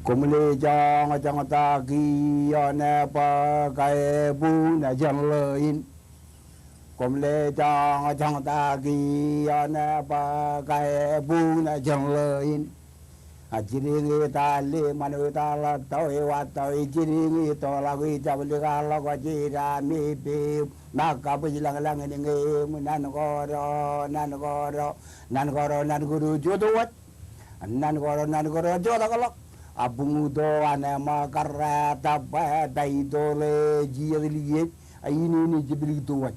Kumle jang ta gi ne pa kai bu na jang le in. Kumle jang ta gi ne pa kai bu na jang le in. Ajiringi ta le manu ta la toi wa toi jiringi to la gi jabli ga la ga jira mi pe na ka bu lang lang ni nge mu nan go ro nan guru jodo wat nan go ro jodo ga abung do ane makara tapa dai dole jia liye ini ni jibli tuan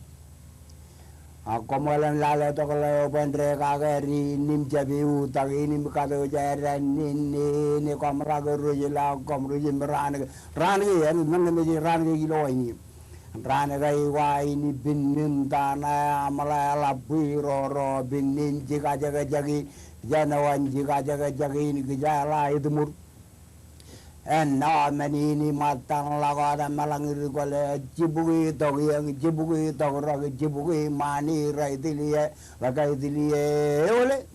ako malan lale to kalau pendre kageri nim jabi utang ini mukado jaran ini kamera guru jela kamru jimran ran ya nan me ran kilo ini ran gai wa ini binin tanah amala biro ro binin jika jaga jagi janawan jika jaga jagi ini gejala itu mur manini matang lagada malangir gole jibugi togi jibugi mani rai dilie lagai dilie ole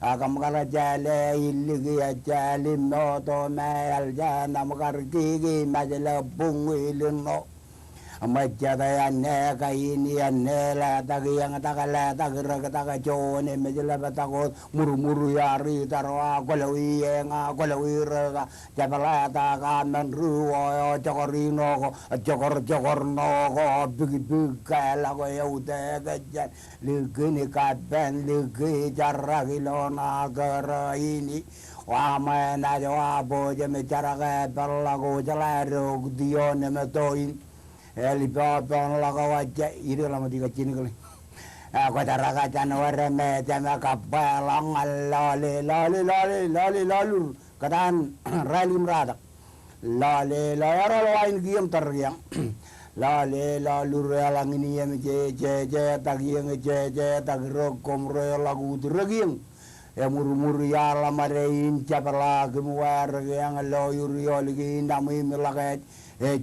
agam kala jale illigi jale no to mal jana makar tigi majala bungi lino majada ane kaini ane la tagi yang takala tagira taga jone majala batako muru yari tarwa golawi nga golawi raga jabala taga nan ruo jogorino jogor no go big kala go yaude gajan ligini kadben ligi jaragilo na gara ini wa mana jwa boje me jaraga balago jalaro dione metoin Elipapang lakawaja iri lama tiga cini kali. Aku taraga janwar me jama kapalang lalu kadan ralim rada lale lain giam tergiang lalu relang ini yang je tagiang je tagro komro lagu tergiang muru ya lamarein capala kemuar yang loyur yolgi nami melakat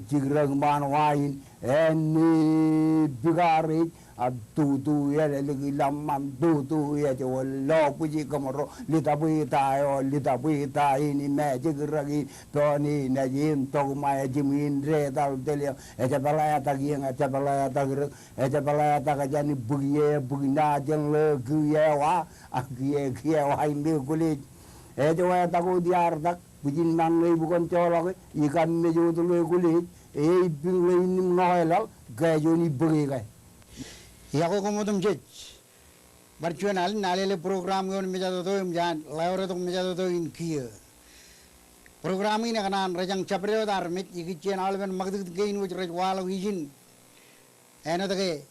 jigrang man wain eni bigari tu ya lagi lamam tu ya jawalo puji kamaro litapi ta ini me jigragi toni najim to ma jimin re dal delia capala tagajani bugina jeng le giyewa giyewa ini kulit jawa tagu diardak bujin nang bukan colok ikan mejo tu le kulit bing le nim noelal gajo ni bege gai ya ko modum jej barchuanal nalele program yon meja to jan laure to meja to in kiye program ini kanan rajang chapreo dar mit iki chen alben magdud gein wuj raj walo wijin ena tage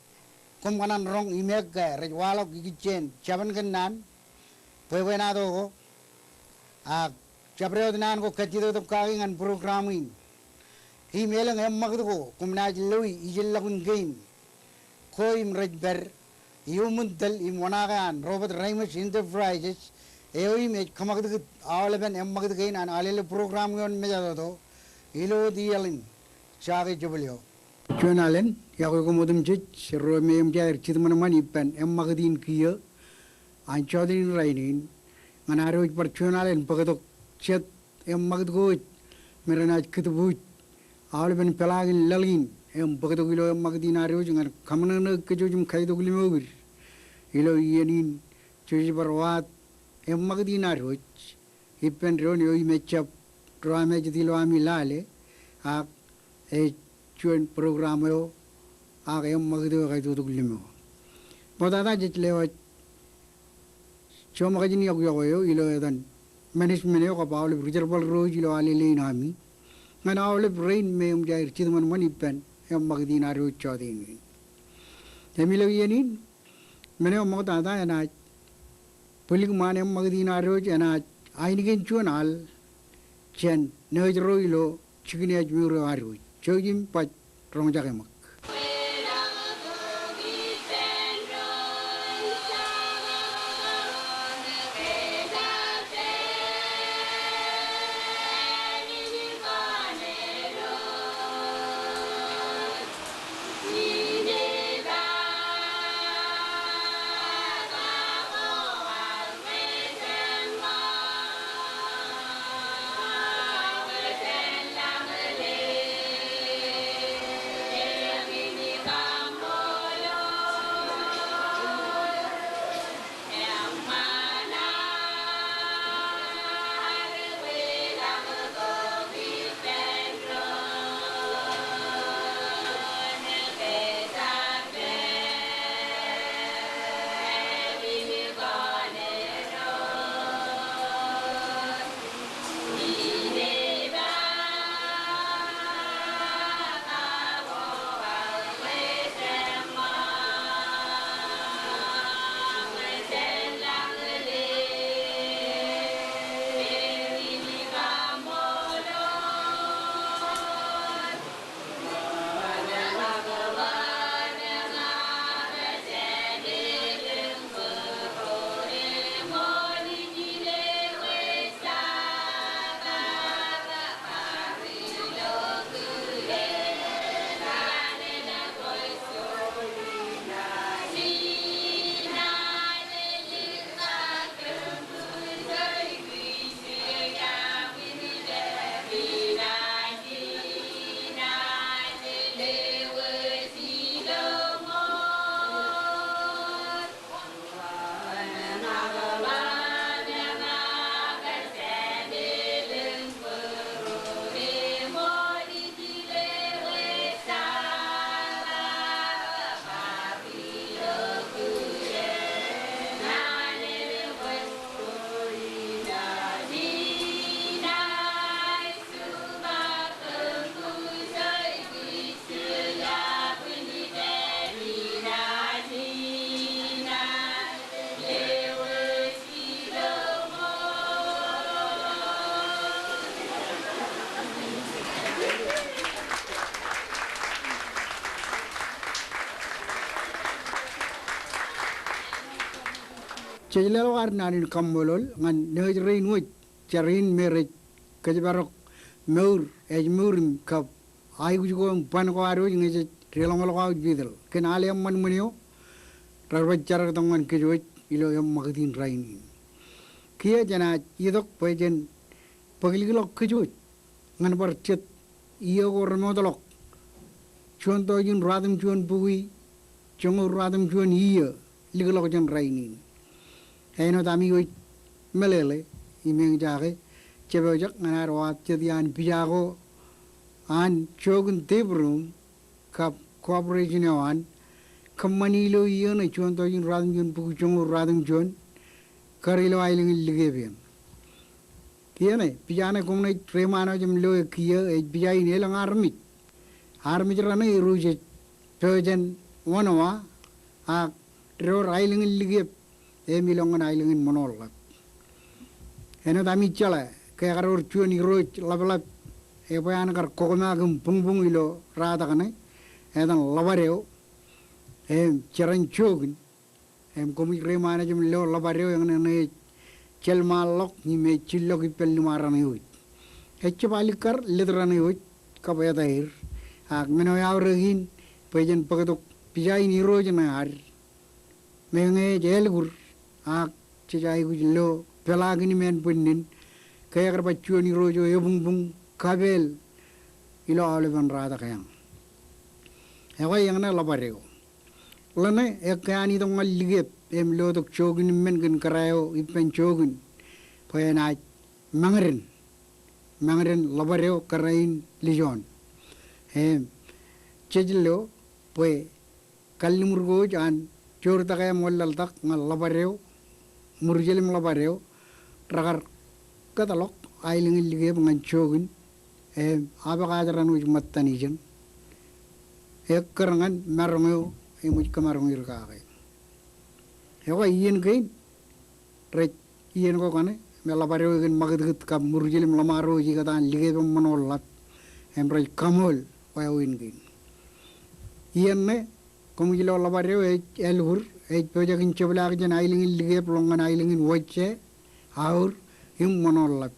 kum kanan rong imek ga raj walo iki chen chaban kanan poe na do a chapreo dinan ko kachito to kaging an programming email ang magdo ko kumna jiloi ijil lakun game ko imraj ber yumundal imwanagan Robert Ramos Enterprises image kamagdo awalben magdo gain an alele program yon meja do ilo dialin chage jubulyo chonalen yago ko modum jej ro me mjar chidman mani pen magdin kiyo an chodin rainin manaro par chonalen pagdo chet magdo meranaj kitbu awalben pelagin lalin pagdo kilo magdin aro jangan kamana ke jojum khaido glimogir ilo yenin chuji barwat magdin aro ipen ron yo mechap drama jidilo amilale a chuen program yo a magdo khaido glimo podada jetle choma gajini yo ilo dan management yo ka bawle reservoir roj ilo alile nami ngana awle brain me jair chidman mani pen magdin aro chodin temilo yenin mene mo dada na pulik mane magdin aro jana ainigen chuanal chen nejro ilo chigni ajmiro aro chojim pat rongjagemak Cejlelo war nanin kambolol ngan nejrein wit charin mere kajibarok meur ejmurim kap ay gugo pan ko aro ngi relongol ko bidel ken ale man munio rarbajar tongan kejoi ilo yam magdin rain kia jana idok pojen pagilgilok kejoi ngan barchet iyo ko remodolok chonto jun radam chon bui chongo radam chon iya ligilok jan rainin eno tami oi melele imeng jage chebojak nganar wat jadian bijago an chogun tebrum kap cooperation an kamanilo yena chonto jun radam chon bui chongo radam chon karilo ailing ligeben kiane pijane komne tremano jam lo kiya e bijai ne lang armit rana iruje tojen wanawa a tro ailing ligeb e milongan ailing monolak eno tami chala kaya karor chuani roj labalap e bayan kar kokona gum pungbung ilo rata kane edan labareo charan chogin komi remano jam lo labareo yang ne chel malok ni me chillok ipel ni marane hoy ecche balikar ledrane hoy kabaya dair ak meno yawregin pejen pagatok pijai ni rojna har menge jelgur ak chijai gujlo pelagini men punnin kaya kar bacchu ni rojo yebung bung kabel ilo alevan rada kayang ewa yang na labareo lane ekani dong ligep em lo dok chogin men gen karayo ipen chogin poena mangren labareo karain lijon chejlo poe kallimurgo jan chor takaya mollal tak ngal labareo murjelim labareo ragar katalok ailing ligep ngan chogin aba kajaran uj mattani jen ekkarangan marongeo emuj kamarongir kaake hewa iyen kain rek iyen ko kane mela bareo gen magdut ka murjilim lamaro ji katan lige monolat emre kamol wawin kain iyen ne komujilo labareo elhur projagin chebla gen ailing lige plongan ailing woche aur him monolat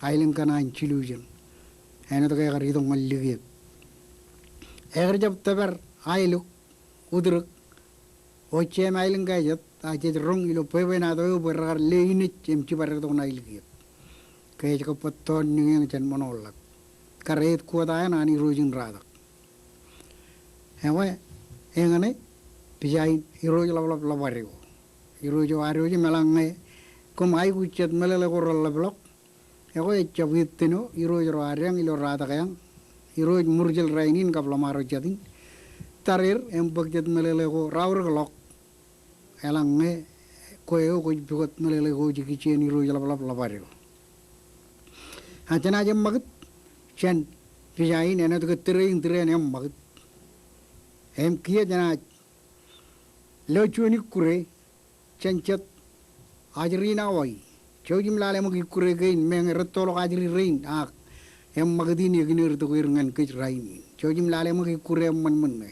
ailing kana chilujen ene to kay garidong malige eger jab tabar ailuk udruk oche mailing gayat aje rong ilo pewe na do berar leini chemchi bar to nail gi kay ko patton ni chen monolak karet ko da na ni rojin rada hewa engane pijai hiro lablab labareo hiro jo aroji melange kom ai ku chet melele ko lablok hewa chabitino hiro jo arang ilo rada kayang hiro murjel rainin kapla maro jatin tarir empakjet melele ko rawr gelok elange koyo ko bukat melele ko jiki cheni ro jalap labareo hajana jam magat chen pijai nena to tering tren em magat em kia jana lo chuni kure chen chet ajrina wai chojim lale mo kure gein meng retolo ajri rein ak em magadini ginir to irngan kich rain chojim lale mo kure man ne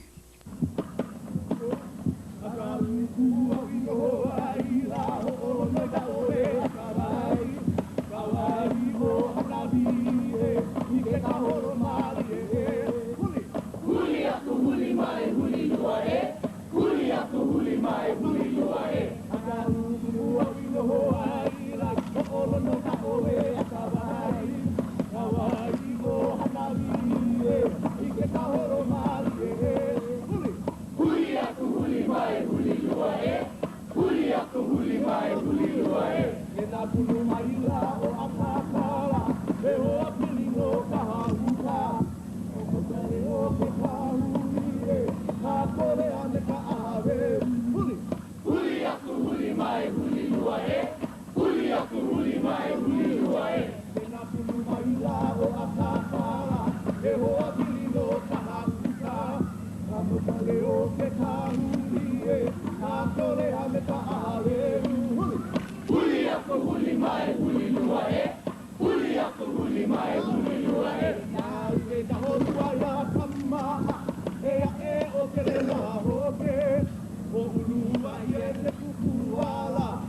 O ulua yene kukuala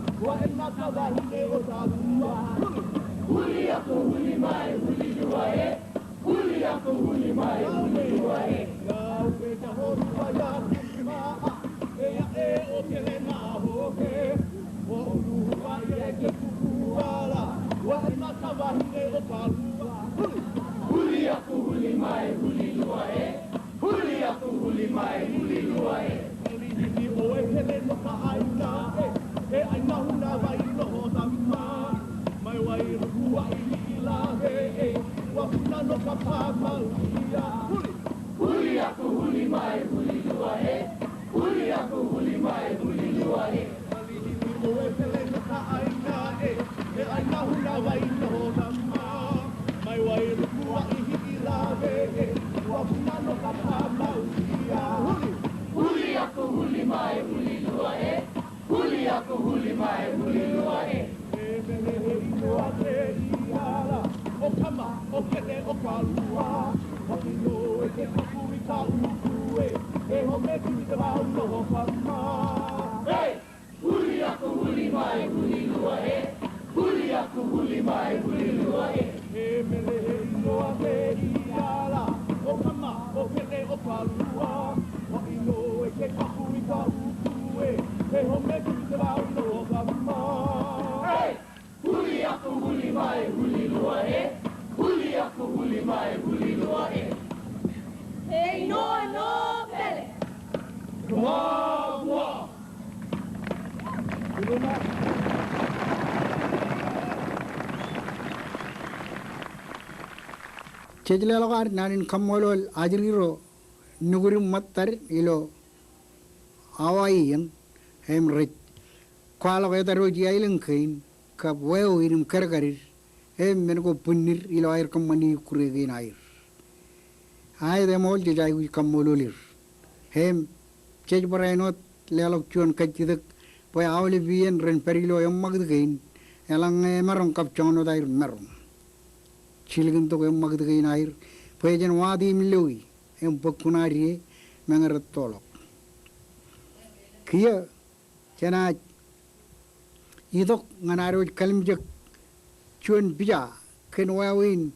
Hey, no, no, Pele. Cejlelokar nanin kamolol ajriro nugurim matar ilo awayan hemrit kwala wetaro jiailen kain kap weo inim kargarir hem menko punir ilo air kamani kuregen air ay demol jajai kamololir hem cejbrainot lelok chuan kachidak poy awli bien ren perilo yamagd kain elang merong kap chono dair merong Chilgan to em magdagain air, Pajan wadi milui, em pocunari, mengaratolok. Kia, Chana Idok Nanaro Kalimjak Chun Bija, Kenwawin,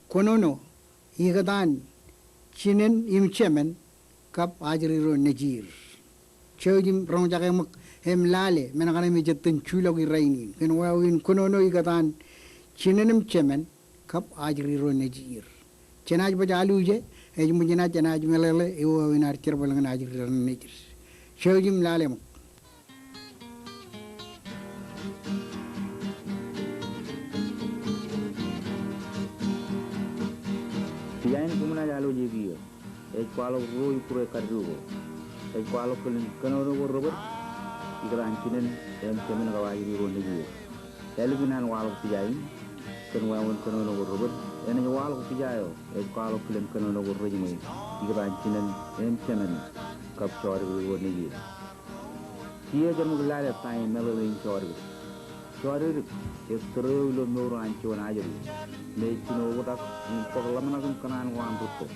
Konono, Igadan, Chinen im Chemen, Kap Ajriro Najir. Chojim Ronjamak, em Lale, Menaganamijatin Chulogi Rainin, Kenwawin, Konono Igadan, Chinen Chemen. Kap ajriro najir cenaj bajalu je ej mujina cenaj melele ewo winar cerbalang ajriro najir shojim lalem tiyain kumna jalu je biyo ej kwalo roy kure karjugo ej kwalo kulin kanoro go robot igran kinen em kemen ga ajriro najir elbinan walo tiyain kan wawon kono no robot ene wal ko tijayo e kalo film kono no rojimo igran cinen em chemen kap chori wo ni tiye jamu lale tay melo in chori e tro lo no ran chona ajari me chino wodak in poglam na gum kanan wan dutto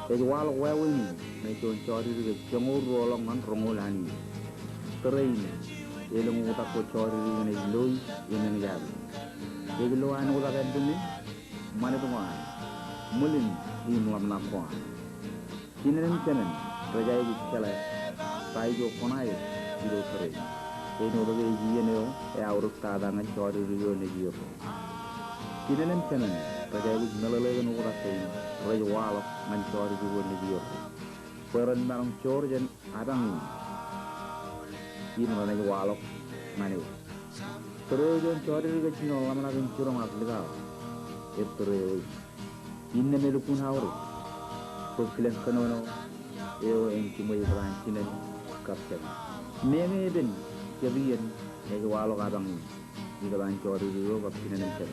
e wal wawon me chon chori ge chongo rolong man rongolani trein e lo mo ta ko chori ne loy ene yabi Jadi lo anu udah kan dulu, mana tu mana, mulin di malam nakwa. Kinen kinen, rajai di cakap, sai jo konai, iro kere. Ini udah ke jian yo, urut tadangan cari rio negiyo. Kinen kinen, rajai di melale kan udah ke, rajai walok mencari rio negiyo. Peran barang cor jen adang ini mana walok mana. Terus yang cari juga cino lama lagi curang asli kau, itu terus ini melukun haur, perkelian kenono, yang cuma ibaran cina kapten. Neme ben, kebian, yang walok abang, ibaran cari juga kapten nanti.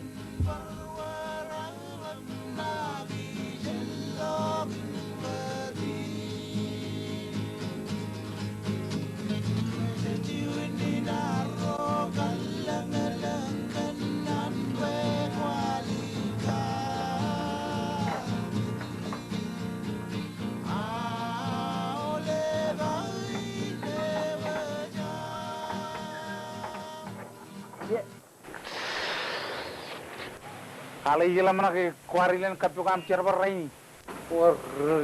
Kalau istilah mana ke kuarilan kapukam cerbar rai,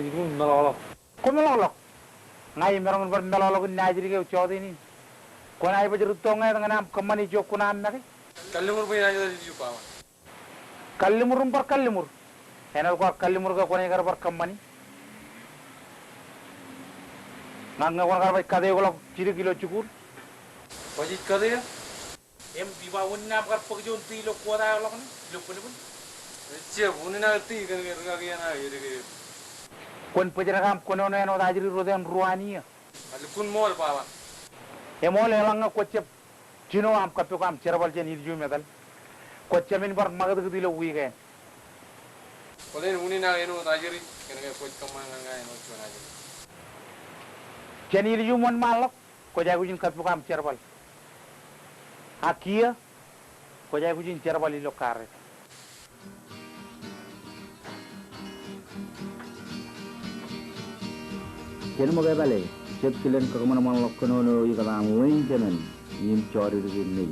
itu melolok. kau melolok, ngai merong melolok najri ke ucap ini, kau nai baca rutong ngai dengan am kemani jok kau nam nak? Kalau mau punya aja di Jepang. kallimur bar kallimur enal ko kallimur ga kone gar bar kammani nanga ko gar bai kade ko ciri kilo cukur Wajib kade ya? em biba wonna gar pagjon tilo ko da lo kan lo pun Cia bunin alti kan kerja na yeri. kon pejana kam kono no eno dajiri roden ruania Alukun mall bawa. e mole langa ko cep cino am kapio kam cerabal jen hilju medal ko cemin bar magad dilo wigen Kalau bunin na eno dajiri kan kerja kau kamangan ngai eno cuma aja. jen hilju mon malok ko jago jin kapio kam cerabal akia ko jago jin cerabal ilo kare Jen mo bale cep kilen ka mana man lok kono no i kala ngwen jemen yim chori ri ni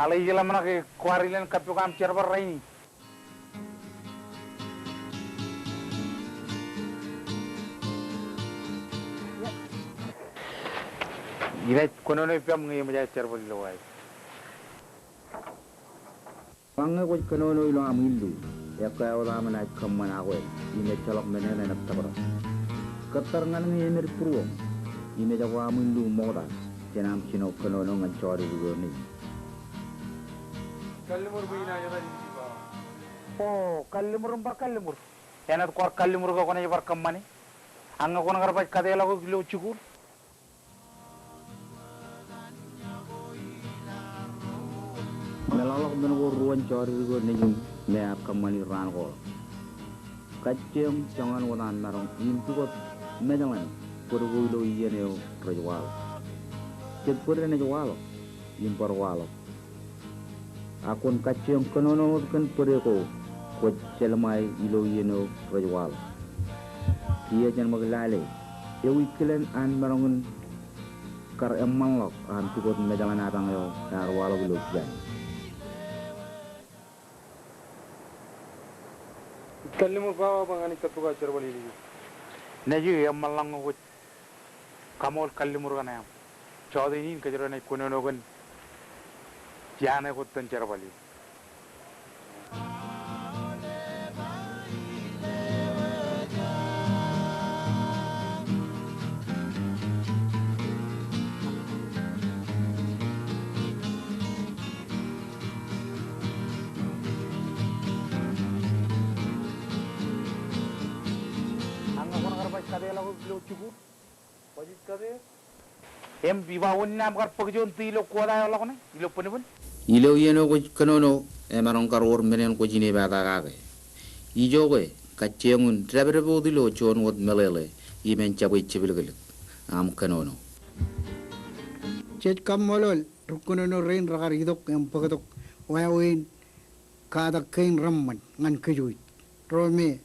ala igila mana ke kwarilen kapio kam cerabal raini ira kono no piam ngi maja cerabal ilo wai Panga ko kono no ilo am hildu ya ka wala mana kamman awe ine chalok menena nak tabara katar ngan ni emer purwo ine jago am hildu moda jenam chino kono no ngan chori ri ni Kallimur buina aja tadi bawa. oh kallimur bar kallimur enat ko kallimur ga kone bar kammani anga kono gar bai kade la ko kilo cukur melalok men wo ruan chori ri ni me ap kamani ran ko kacem jangan wadan marong im tugot medaman purwo lo yene rejwal cep pure ne jwalo im parwalo akon kacem kono kan pure ko celmai ilo yeno rejwal kia jan maglale e wikilen an marongun kar emalok an tugot medaman atang yo darwalo lo jan Kallimur bawa bangani katuga cerbali ini. neji yammalang ko kamol kallimur ga nam chode hin kajro ne kono no gon jane ko tan cerabali kade la ko kilo cukur Wajib kade. em biba wonna gar pagjon tilo ko da lo kone ilo pun ilo yeno ko kono no e marong kar wor menen ko jine ba ga ga ijo ko kaccengun rebre bodilo chon wod melele yimen chaboy chibilgal am kono no chet kam molol rukuno no rain ragar idok em pagatok wawin kada kain ramman ngan kejuit rome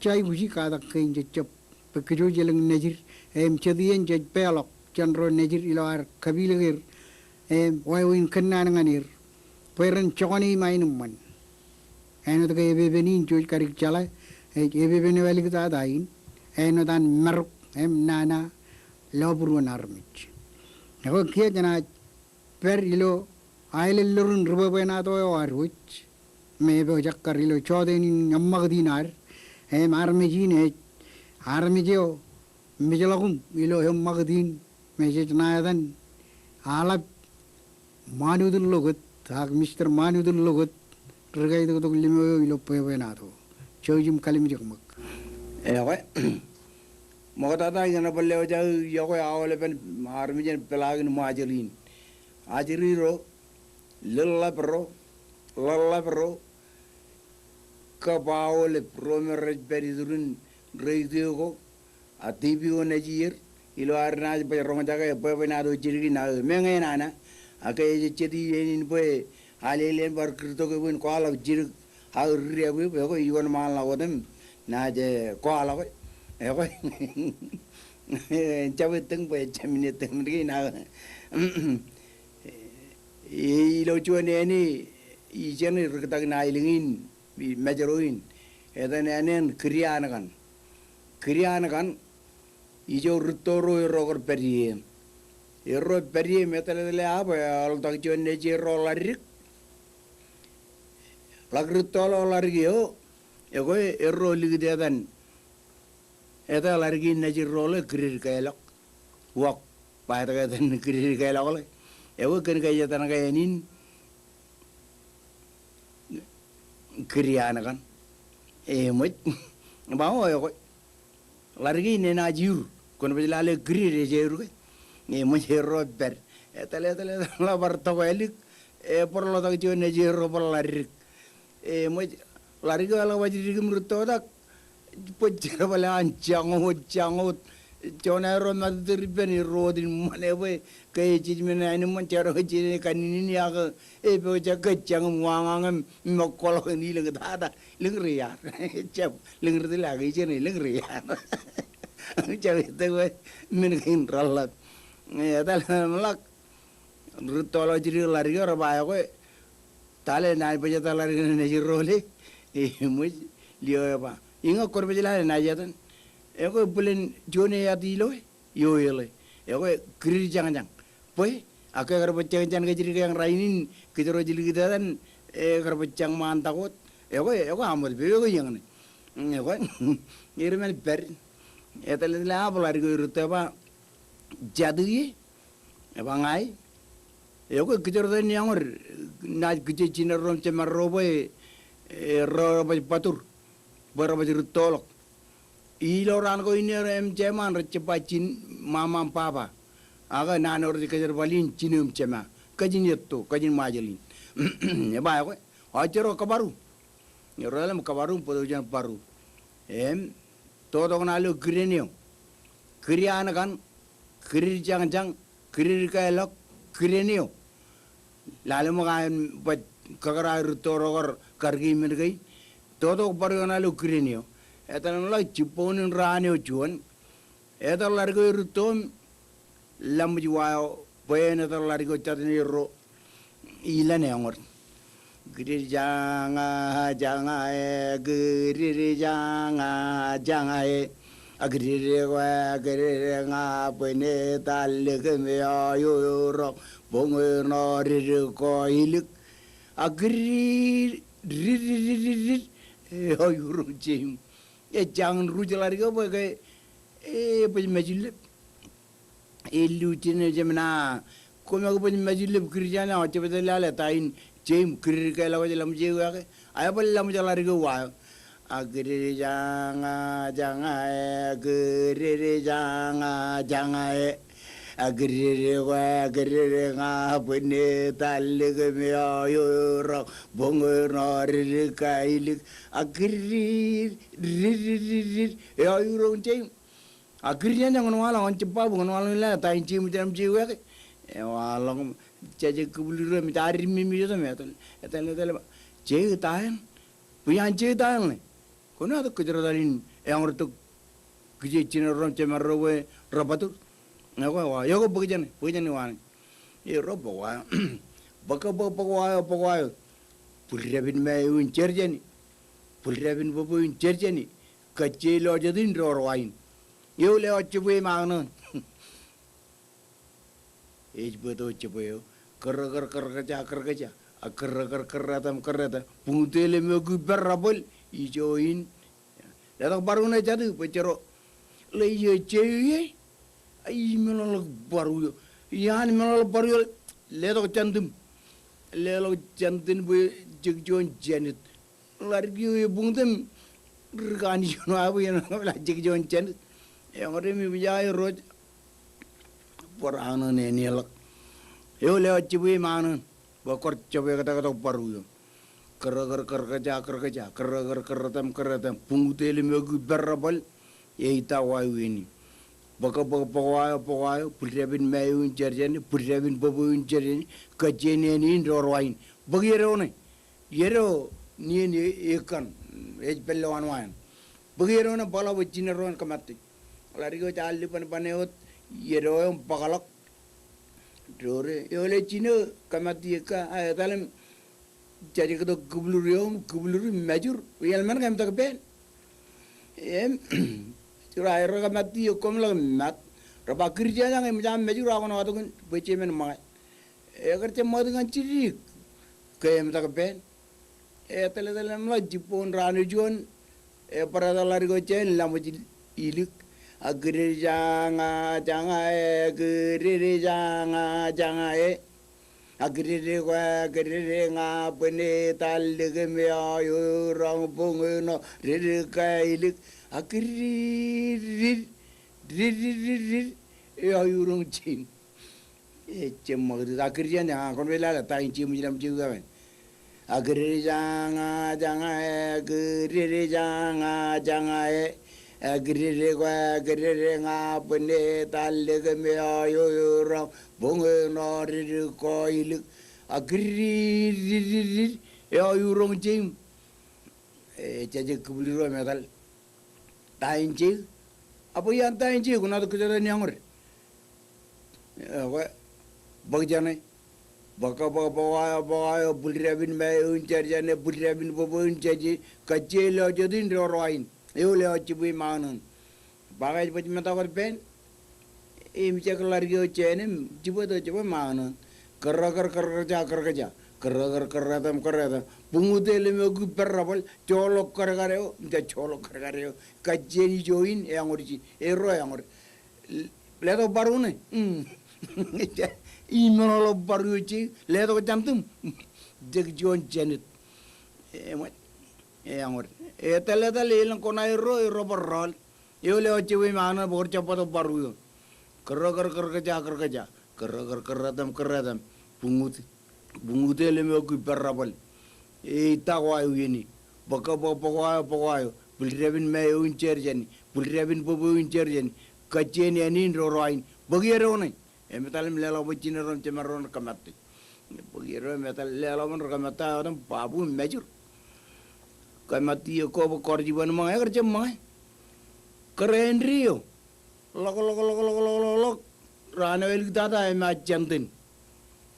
chai guji kada kain jechap pekejo jeleng nejir em chadien jej pelok chandro nejir ilar kabilegir em wawin kennan nganir peren choni mainum man eno to ebe benin joj karik chala ebe bene walik ta dain eno dan maruk em nana lobru narmich ako kia jana per ilo ailelurun rubabena to arwich mebe jakkar ilo chodeni nammagdinar em armejine armejo mijlagum ilo hemmagdin mejnayadan alap manudul logot tak mister manudul logot tergai to limo ilo pebena to chojim kalim jokmak ewe mogata yana balle ja yoko awole pen armijen pelagin majirin ajiriro lalla pro kabawole promer beridurun reidigo atibio najir ilo arna be ronga jaga be na do jirgi na menge nana akay chedi enin be halelen bar krito ko bun kwala jir ha rebu be ko iwan mal lawadem na je kwala ko e ko chabe teng be chamine teng ri na ilo chuane ni i jene rkatag na ilingin mejeroin edan anen kriyan kan ijo rutoro rogor perie Ero peri metalele apa al tak cuan ne ciro larik. Lagrutolo largio. Ego ero ligdedan. Eta largi ne ciro le krir kailok. Wak pa ta tan krir kailok le. Ego ken kaya tan kaya nin. Kriana kan. Moit. Bawa ego. Largi ne na jur. Kon bejlale krir jeru ke. Mujero ber. Etale la barto elik. Por lo tak cuan ne ciro por larik. Moit larik ala wajiri mruto dak. Pojara bala ancangot. Chonero madri beni rodin manewe kay chijmena anu mancharo chine kanini aga boja kachang wangangam makolo ni ling dada ling riya chap ling ri lagi chene ling riya chawi tewe min kin ralat dal malak rutolo jiri lari ora ba ko tale nai boja talari ne jirole mu lio ba inga korbe jila na jatan ego bulen jone ya dilo yo yele ego kiri jangan poi aku agar bacang ke jiri yang rainin kitoro jili kita dan agar bacang mantakot ego amat be ego yang ne ego irmen ber etale la bolari go rute ba jadu ye ba ngai ego kitoro dan yang na kije china rom chema roboy ro patur baro bajurutolok iloran ko ini ceman recepacin mama papa aga nanor di kejar balin cinum cema kajin yetto kajin majalin ya ba ko ajero kabaru yorolam kabaru podojan paru todo nalu grenio kriana kan krir jang krir kaelok grenio lalu makan kagara rutorogor kargi mergai todo paru nalu grenio etan la ciponin ranio juan etan largo rutom lam juwa ben etan largo chatni ro ilane angor giri janga giri janga agri wa giri nga bene tal ke me yo ro bongo no ri ko ilik agri ri yo ro jim jangan rujal lari kau pakai pakai majulib lutin jamna kau mau pakai majulib kerja na macam betul lah tain jam kerja kalau macam lam jauh ke ayah pakai lam jalan lari kau wah agri jangan agri jangan agri nga pene talle ke me ayo ro bongo no ri kailik agri ayo ro cem agri nya ngono wala on cepa ngono wala la tai cim jam jiwa ke wala jaje kubuliro mi tari mi to me etan je taen puyan je taen ne kono ada kejradalin yang orto kije cina rom cemaro we rapatur Nawa yo begitu wan. Iro bawa, bawa. Pulrabin mayun cerjani, pulrabin babuin cerjani. Kecil aja din rorain. Yo lewat cubai mana? Betul cubai. Kerja. Kerja. Punggutele megu berabol. Ijoin. Datang baru na jadu pecero. Leye cewek. Ay melolok baru yan melolok baru lelo cantum bu jegjon janet largi bungtem rgani jono abu yan la jegjon janet yang ore mi bijay roj por anu ne nelok yo leo cibu mana bakor cobe kata baru yo kerja kertam pungutele megu berabal yeita wayuni Pokoknya pulrabin mayun jarjani, pulrabin babuin jarjani, kajene ni indorwain. Bagiro ne, yero ni ikan, pelawan wan. Bagiro ne bala bujina ron kamati. Lari ko jali paneot, yero yang pakalak. Dore, yole cina kamati ka, dalam jadi kita kubulur majur, yang mana kami tak ben. Cura air kamati kom la mat raba kirja yang macam meju rawan waktu kan baca men mai kerja mau dengan ciri kayak macam pen tele mula jipon ranu juan pada lari go chen lamu ilik agri janga agri janga agri nga bene tal de me ayo rang bungono re kailik agri ayo rong chin cemag agri janga kon bela la tain cim jiram juga agri janga agri janga agri nga bene tal de me ayo rang bungono re kailik agri ayo rong chin caje kubuliro metal tain chin apa yang tain chin kuna to kejara nyangor bagjane baka bawa bulrabin mai uncar jane bulrabin bobo uncaji kacelo jodin roin eule achibu manan bagai pati mata kor pen im cek lari o chene jibo to jibo manan kerja pungutele me gu perrabal colok kargareo nda colok kargareo kajeni join yang orji ero yang or ledo barune imonolo baruci ledo jantum jeg jon janet yang or tele ilang kona ero barral yo le ochiwe mana bor chapato baru kerja pungutele me gu perrabal tawayo ini baka pokoknya bulrebin me uncerjani bulrebin bobo uncerjani kaceni anin rorain bagiro ne metal lela bocina ron cemaron kamati bagiro metal lela mon kamata orang babu majur kamati ko korjiban mang kerja mang keren rio lok rana el tata ma chantin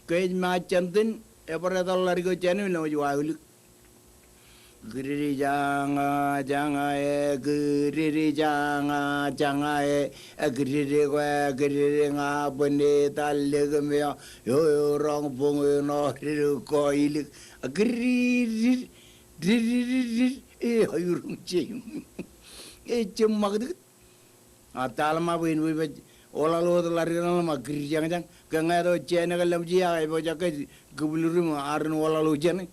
kej ma chantin epara lari go chene lo juaul giri janga giri nga bende talle me yo rong bong no ri ko il giri ayurung chem chem magd atal ma bin bi ola lo lari na ma giri jang kanga do chene galam ji ay bo jakai gubuluru ma arun ola lo jene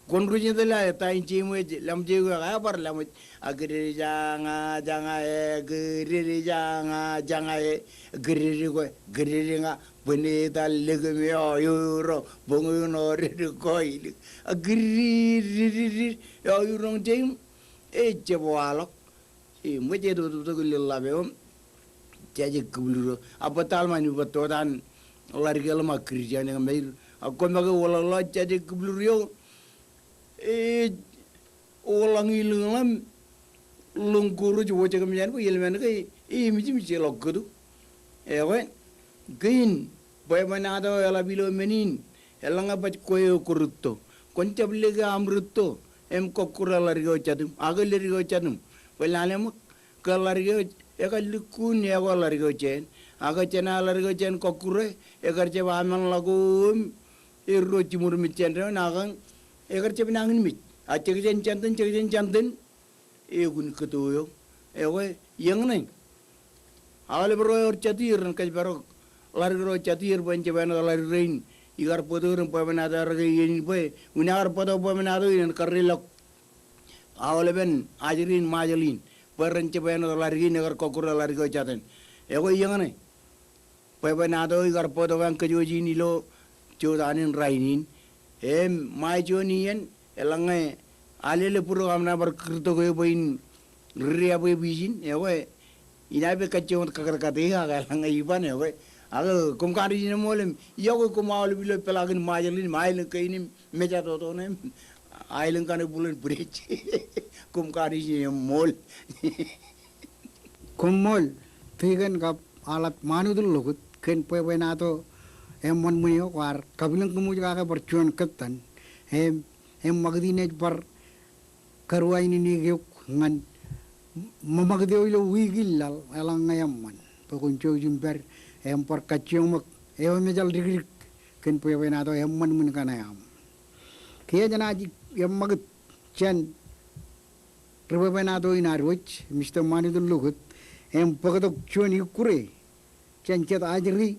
konruji dela tain chimu lam ji ga par lam agri janga giri nga bene dal legme yo ro bongo no re ko il agri yo rong jim jewalo muje do labe jaje gubuluru abatal manu batodan larigel ma krijan nga meir akon maga wala jaje gubuluru yo orang ilang lungkuru jual cakap macam ni, ilmu ni mesti log tu, gain, boy mana ada yang bilo menin, elang apa kau kurutto, koncap lega amrutto, kokura lari kau catum, agak lari kau catum, pelane kalau lari kau, agak lukun ya kau lari kau cen, agak cina lari kau cen kokura, agak cepat aman lagu, cimur micen tu, nagang egar cepat nangin mit, cekjen canten, gun ketuyo, yang ni, awal berroy catir, kaj baru lari roy catir, bukan cepat lari rain, igar podo orang paman ada lagi ini boy, unar podo paman ada ini karilok, awal ben ajarin majalin, peran cepat lari ini agar kokura lari kau caten, yang ni, paman ada igar podo orang kejuji ini lo, jodanin rainin. Mai jonian elangai alele puro amna berkerto kau bain ria bayi bijin ina be kacau kakar kateha elangai iban aga kumkari ni molem yago kumaul bilo pelagin mailin kaini meja toto ne ailin kane bulan bridge kumkari ni mol kummol tigan kap alat manudul logut ken pepenato mon munyo war kabilang kemudian kakak bercuan ketan magdine par karwa ini ni ngan mamagdeo ilo wigil elang ngayam man pekunco jumper por kacung mak mejal digrik ken pewenado man mun kanayam kia janaji magat chen pewenado inarwich Mr. Manidul lugut pagatok chuan yukure chen chet ajri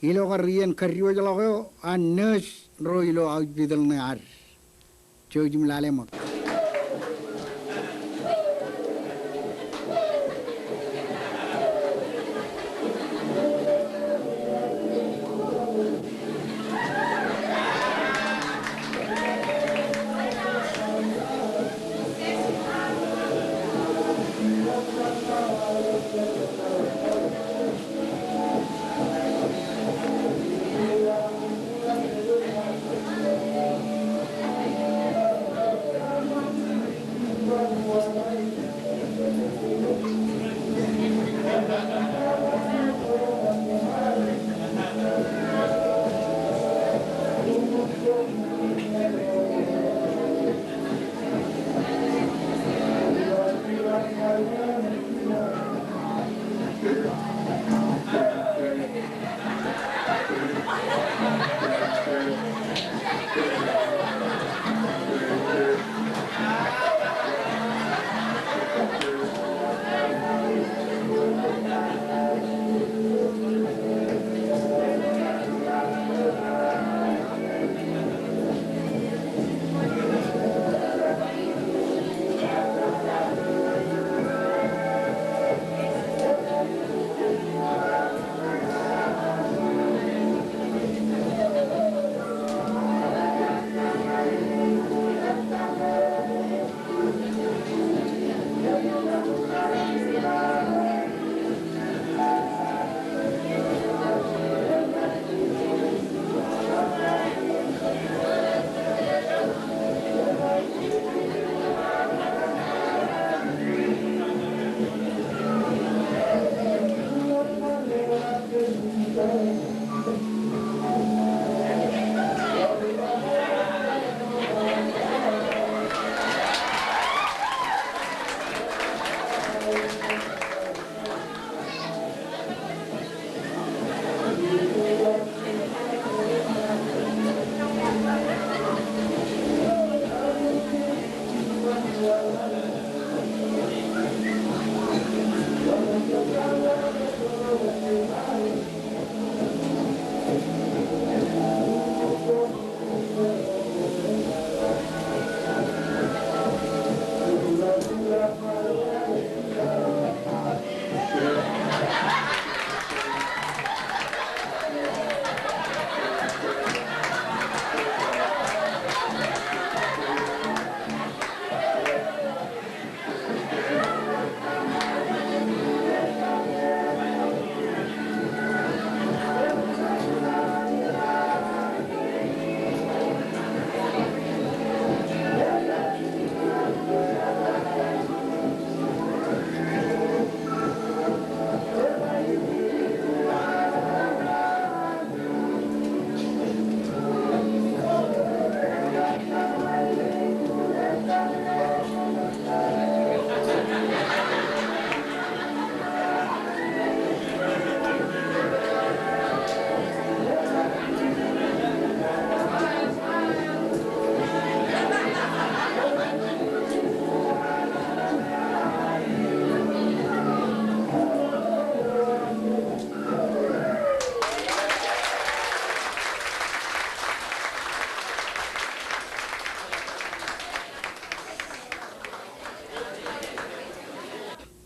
ilo karian karyo jalo an nurse ro ilo out bidal ne ar chojum lale mak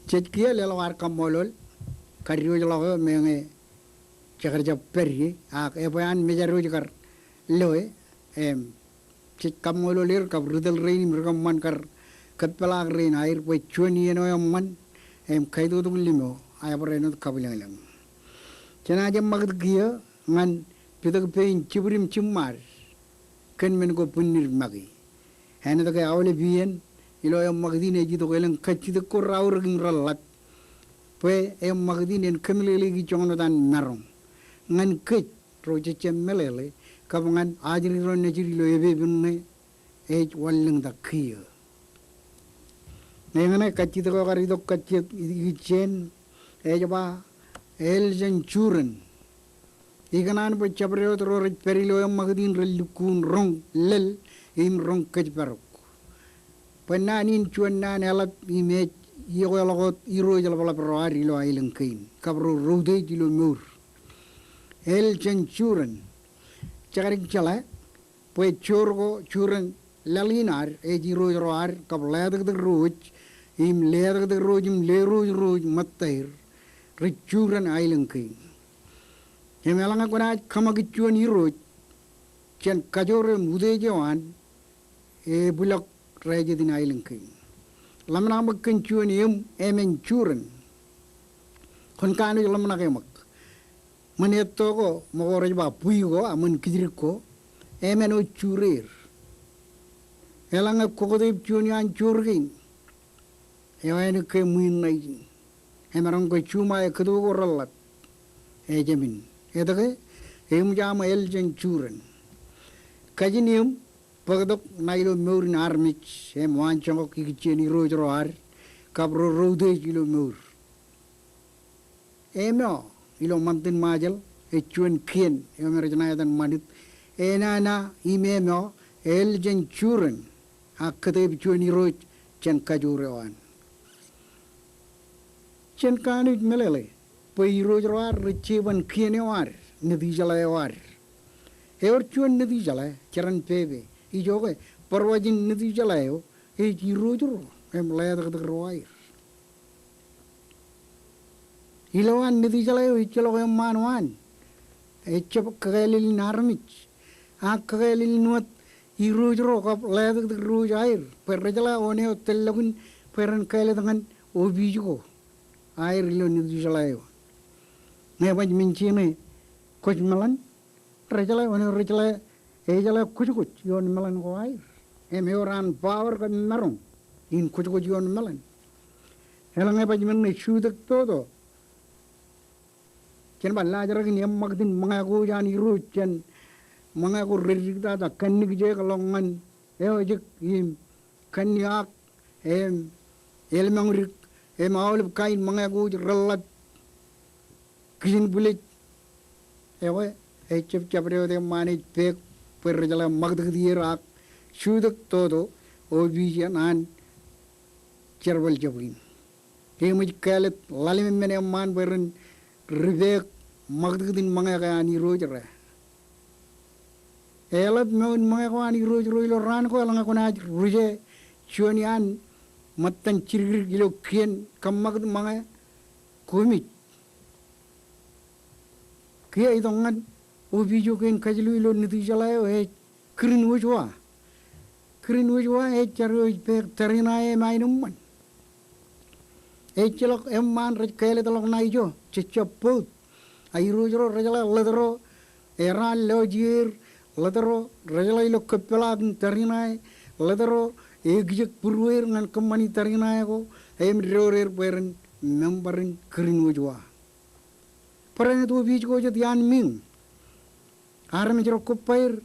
Cetkia lelawar kamolol karyo jalo menge cakar japeri ak epoyan mejaru jakar loe cet kamololir kab rudal rein merkaman kar katpalag rein air po chuani eno man kaido tu limo ay pareno kabilang cina jam magad kia ngan pitak pein cibrim cimar ken men ko punir magi hene to kay awle bien ilo yang magdine jito kelang kacita ko raur ging ralat pe yang magdine kemlele gi chongno dan narong ngan kec roje chemelele kabangan ajri ron nejiri lo ebe bunne ej walling da kia nengane kacita ko kari dok kacit gi chen ej ba Eljanchuren. Ikanan pa chabreo tro rit perilo yang magdin relukun rong lel im rong kajbarok. Pananin chuan nan elap imet yogalagot iro jalapala proari lo ailang kain. Kabro rode jilo mur. Eljanchuren. Chakarik chala. Pue churgo churen lalinar jiro roar kab ledag de roj im ledag de roj im le roj mattair richuren ailang kain. Emelanga kuna kamagichuan iroj chen kajore mude jawan bulak raja din ailang kain. Lamna magkan chuan emen churen kon kanu lamna kemak. Maneto ko mogoraj ba puigo amun kidriko emen o churir. Elanga kokodip chuan churgin. Ewen ke muin nai. Emerang ko chuma e kadu ko ralat. Ejamin. Edake jama Eljanchuren. Kajinium pagdok nailo meurin armich wan changok kicheni rojroar kabro rode kilo meur. Ilo mantin majal chuan kien emerjana dan madit enana imemo Eljanchuren akate chuan roj chen kajurewan. Chen kanit melele Rojroar richevan kienewar nidijala chuan nidijala charan pebe ijoge parwajin nidijala rojro ledag de roair. Ilawan nidijala ichalo manwan chap kagalil narmich kagalil nuat rojro kap ledag de rojair perjala one telagun peran kale dengan obijo air lo nidijala Nebaj mincine kuch melan rejala wana rejala ejala kuch yon melan ko air emeoran power kan marong in kuch yon melan helang nebaj men shudak todo chen balla jara ni magdin mangago jan iru chen mangago rejigda da kannig je kalongan ejik im kanyak elmangrik maulib kain mangago relat Kisin bulik, chap chapreo de manage pek perjala magdak dirak, shudak todo, obijan an cherbal jabin. Kemij kalet lalim mene man beren ribek magdak din mga ani rojra. Elat meun mga ani rojro ran ko lang ako na ruje chuanian matan chirgir gilo kien kamag mga kumit. Kia idongan obijo ken kajlu ilo nitijala krin wujwa charo pe tarina mainumman chelok emman kele talok naijo chechaput airojro rajala ladro era lojir ladro rajala ilo kapela tarina ladro egjek purwer ngan kemani tarina ko rorer peren memberin krin wujwa Parane tu bich ko jadian ming. Arme jero kopair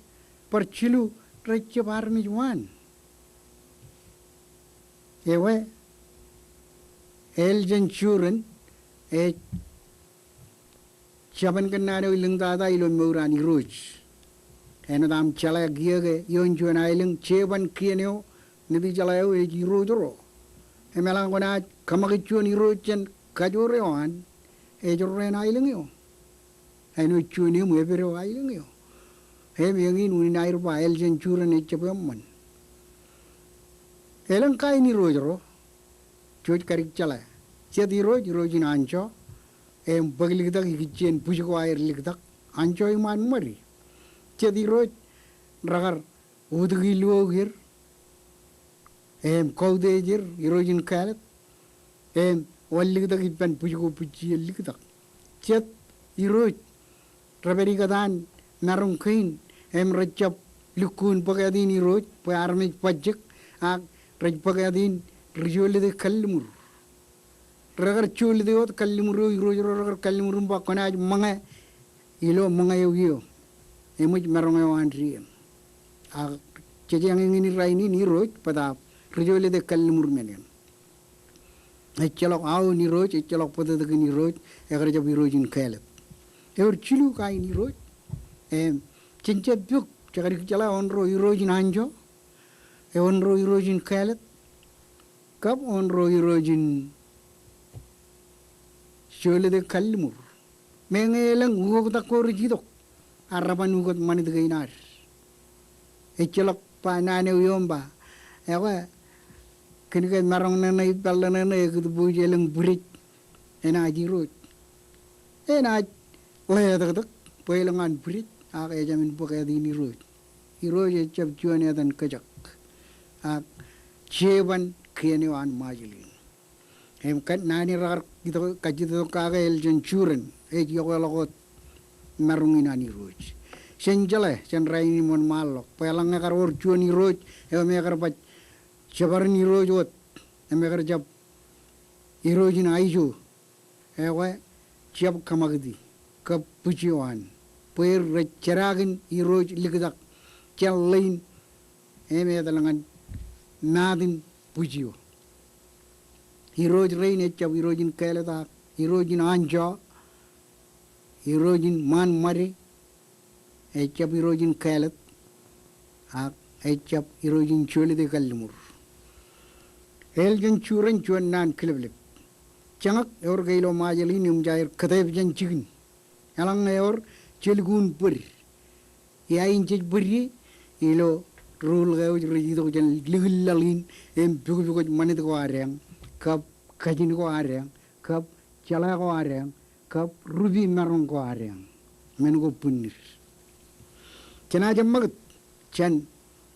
per chilu recep arme juan. Ewe Eljanchuren chaban kanado ilang dada ilon maurani roj. Enadam chala giage yon juan ilang cheban kieneo nidi chalayo rojro. Emelang kona kamakichuan irojan kajorewan ejorren ailing yo. Eno chuni muevero ailing yo. Yangin uninair ba Eljanchuren echapamman. Elang kai ni rojro. Choj karik chala. Siati rojin ancho. Baglikdak ikichen pushko air likdak. Ancho iman mari. Siati roj ragar udgilu gir. Kaudejir irojin kalet. Wallikdak ipan pushko puchi likdak. Siat iroj raberi kadan narung kain. Recap lukun pagadin iroj. Pa armij pajak. Raj pagadin rijole de kallimur. Ragar chole de ot kallimuru iroj ragar kallimuru pa kanaj manga ilo manga yo. Emuj marunga andri. Cheje ang ingini raini ni roj pada rijole de kallimur menen. Echelok au ni roj, echelok pada tegi ni roj, egar jab irojin kelet. Ever chilu kai ni roj, cincet buk, cakari kecala onro irojin anjo, onro irojin kelet, kap onro irojin shole de kalimur. Mengelang ugok takor jidok, arapan ugok manit gainar. Echelok pa nane uyomba, ewa kini kan marong nana ipal nana ikut buji elang burit, ena aji roj, ena leh tak pelangan burit, ak ejamin pakai di ni roj, iroj ecap juan ya dan kejak, ak ceban kiani wan majilin, kan nani rar kita kaji tu kagai eljen curen, yoko lokot marungin ani roj. Senjale, senrai ni mon malok, pelangnya karor juan ni roj, mereka baca Jabar ni rojot, mereka jab irojin aijo, jab kamagdi, kap pujiwan, per ceragin iroj ligdak, cel lain, mereka dalangan nadin pujiwa. Iroj rain jab irojin kelata, irojin anja, irojin man mari, jab irojin kelat, jab irojin choli de kalimur. Eljen curen cuan nan kliblip. Cangak eur gailo majali ni umjair katay jan chikin. Alang eur cilgun pur. Ya injej beri ilo rule gayo rijido jan liglalin em buku manit ko areng kap kajin ko areng kap cala ko areng kap rubi marong ko areng men ko punir. Cina jamagat can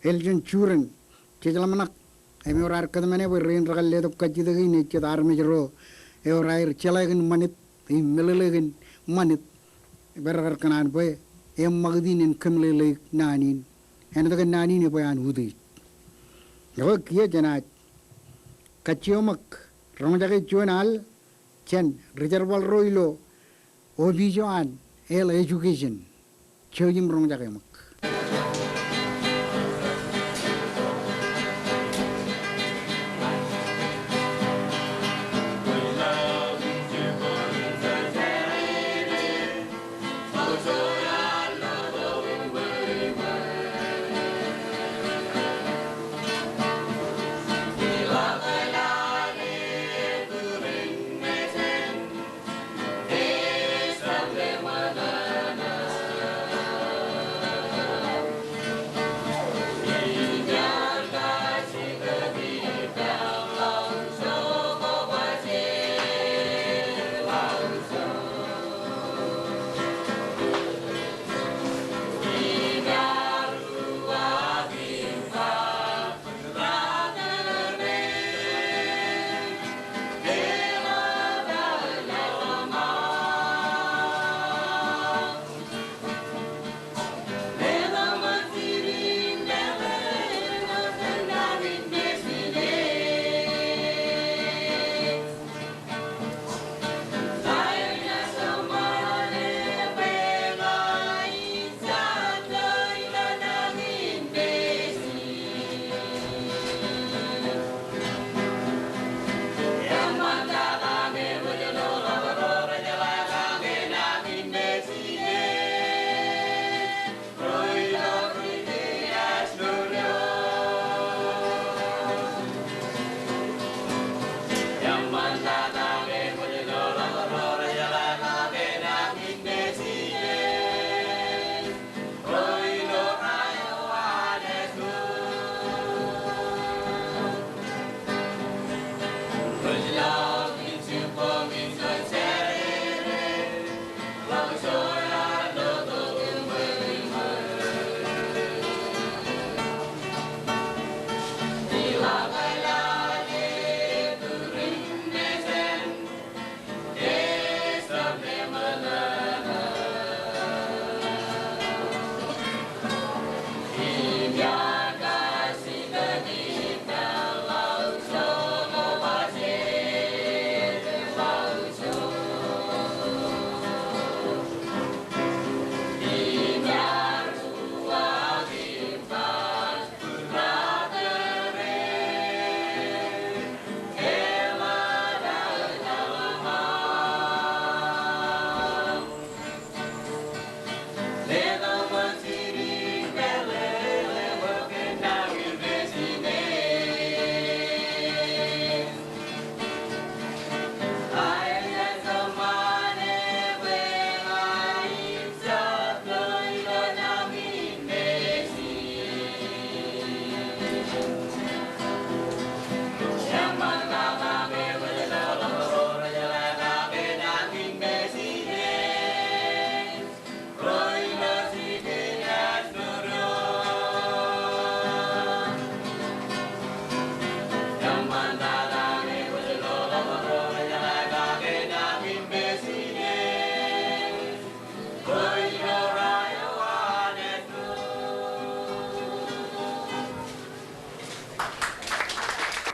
eljen curen cejlamanak Emi orang kata mana berin rakal ledo kaji tu ini kita army jero, orang air celagan manit, melelegan manit, berakar kanan boy, magdinin kemlele nanin, ena tu kan nanin ni boy anhudi. Jauh kia jenat, kaciomak, orang jaga cuan al, chen, reserval roilo, obijoan, education, cewim orang jaga mak.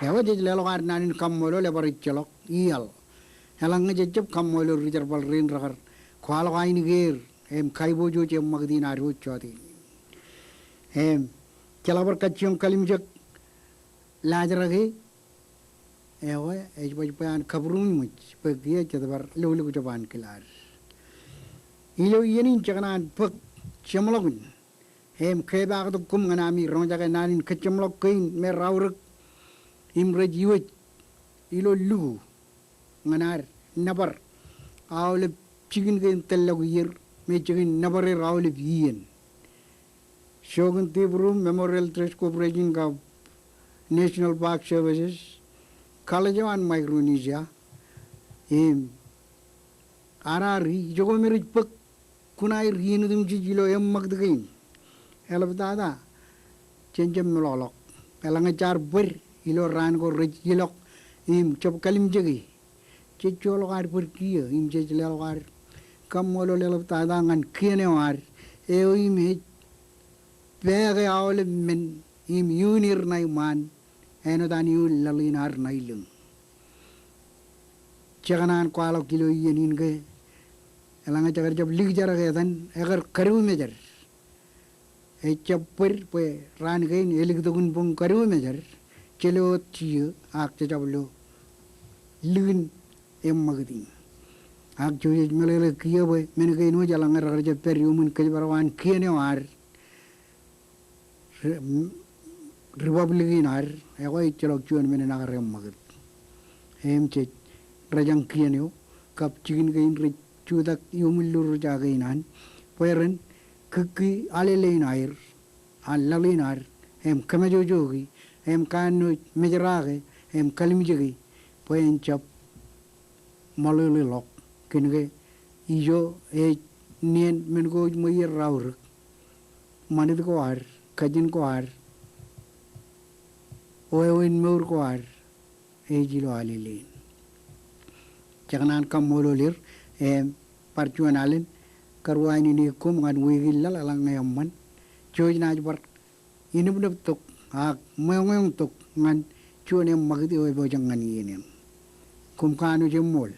ewa jej lelo kar nanin kammolo le barit celok iyal helang ngejep kammolo rijar bal rin rakar kwalo kaini ger em kaibo jo cem magdin aru choti em celabar kaciyong kalimjak lajarage ewa ej bajpan khabrun much pagiya chadabar lulu jaban kilar ilo yenin chakanan pak chemlogun em kheba to kum nganami ronjaga nanin kachemlok kain me rawruk imre jiwet ilo lu nganar nabar awle chigin gen tellagu yer me chigin nabare rawle bien shogun tibrum memorial trust corporation ka national park services kalajawan micronesia em arari jogo merit pak kunai rienu dum jilo em magdagain elabtada chenjem melolok elanga char ber ilo ran ko rejilok im chop kalim jegi checholo gar per kia im chechelo gar kamolo elabtada ngan kiene war im pege awle men im unir nai man eno dan yu lalinar nailung chaganan kwalo kilo yenin ge elanga chagar jab lig jara ge dan agar karu mejar chapper pe ran gain elig dogun pung karu mejar chelo chiyo ak chablo lin em magdin ak joye melele kiyo be men ge no jalanga ragar jab per yumun ke barwan kiene war republican ar ego chelo chuan men na rem magd em che rajang kieneo kap chigin gain re chudak yumulur jagainan peren kiki alelein air allalin ar em kamajo jogi em kanu mejarage em kalimjegi poen chap malele lok kinge ijo e nien men go moyer raur manit ko ar kajin ko ar oewin meur ko ar e jilo alelein jaganan kam mololir em parchuan alen karwani ni kum ngan wigilal alang ngayamman joy na bar inubnub tok ak moyong tok ngan chuane magdi oy bojang ngan yenen kum kanu jemol